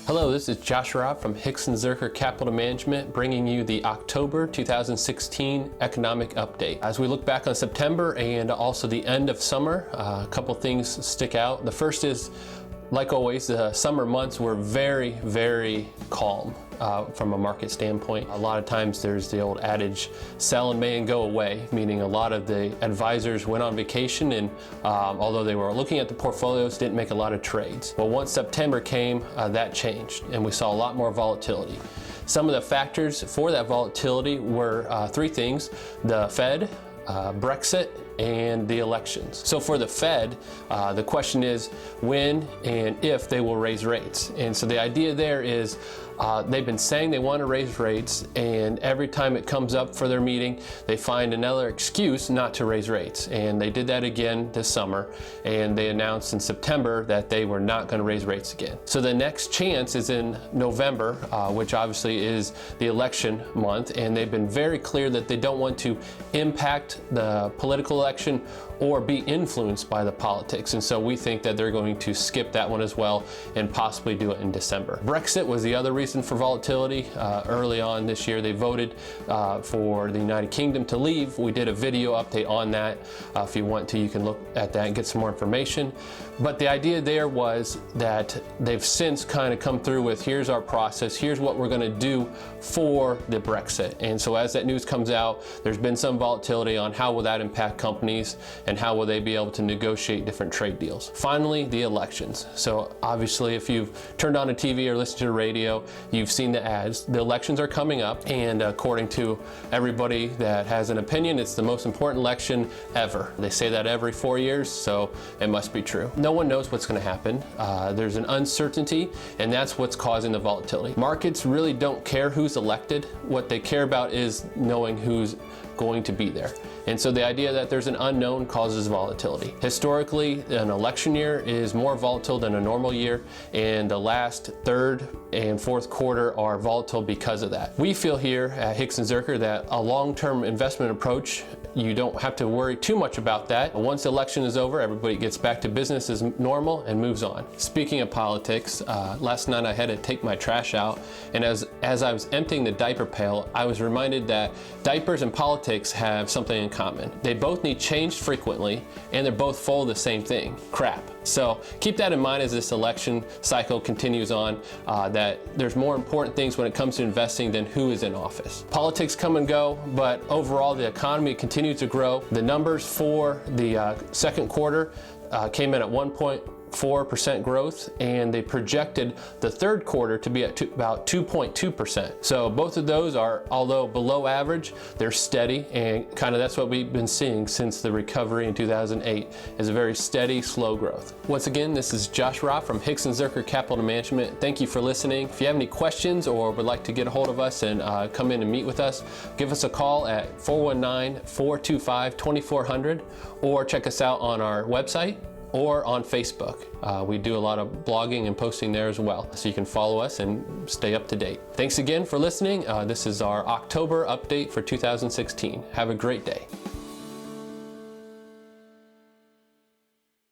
Hello, this is Josh Robb from Hixon Zuercher Capital Management, bringing you the October 2016 economic update. As we look back on September and also the end of summer, a couple things stick out. The first is, like always, the summer months were very, very calm from a market standpoint. A lot of times there's the old adage, sell in May and go away, meaning a lot of the advisors went on vacation and although they were looking at the portfolios, didn't make a lot of trades. Well, once September came, that changed and we saw a lot more volatility. Some of the factors for that volatility were three things: the Fed, Brexit, and the elections. So for the Fed, the question is when and if they will raise rates. And so the idea there is they've been saying they want to raise rates, and every time it comes up for their meeting, they find another excuse not to raise rates. And they did that again this summer, and they announced in September that they were not going to raise rates again. So the next chance is in November, which obviously is the election month, and they've been very clear that they don't want to impact the political election or be influenced by the politics. And so we think that they're going to skip that one as well and possibly do it in December. Brexit was the other reason for volatility. Early on this year, they voted for the United Kingdom to leave. We did a video update on that. If you want to, you can look at that and get some more information. But the idea there was that they've since kind of come through with, here's our process, here's what we're going to do for the Brexit. And so as that news comes out, there's been some volatility on how will that impact companies and how will they be able to negotiate different trade deals. Finally, the elections. So obviously, if you've turned on a TV or listened to the radio, you've seen the ads. The elections are coming up, and according to everybody that has an opinion, it's the most important election ever. They say that every 4 years, so it must be true. No one knows what's going to happen. There's an uncertainty, and that's what's causing the volatility. Markets really don't care who's elected. What they care about is knowing who's going to be there. And so the idea that there's an unknown causes volatility. Historically, an election year is more volatile than a normal year, and the last third and fourth quarter are volatile because of that. We feel here at Hixon Zuercher that a long-term investment approach, you don't have to worry too much about that. Once the election is over, everybody gets back to business as normal and moves on. Speaking of politics, last night I had to take my trash out, and as I was emptying the diaper pail, I was reminded that diapers and politics have something in common. They both need changed frequently, and they're both full of the same thing, crap. So keep that in mind as this election cycle continues on, that there's more important things when it comes to investing than who is in office. Politics come and go, but overall the economy continues to grow. The numbers for the second quarter came in at 1.4% growth, and they projected the third quarter to be at about 2.2%. So both of those are, although below average, they're steady, and kind of that's what we've been seeing since the recovery in 2008, is a very steady, slow growth. Once again, this is Josh Robb from Hixon Zuercher Capital Management. Thank you for listening. If you have any questions or would like to get a hold of us and come in and meet with us, give us a call at 419-425-2400 or check us out on our website or on Facebook. We do a lot of blogging and posting there as well, so you can follow us and stay up to date. Thanks again for listening. This is our October update for 2016. Have a great day.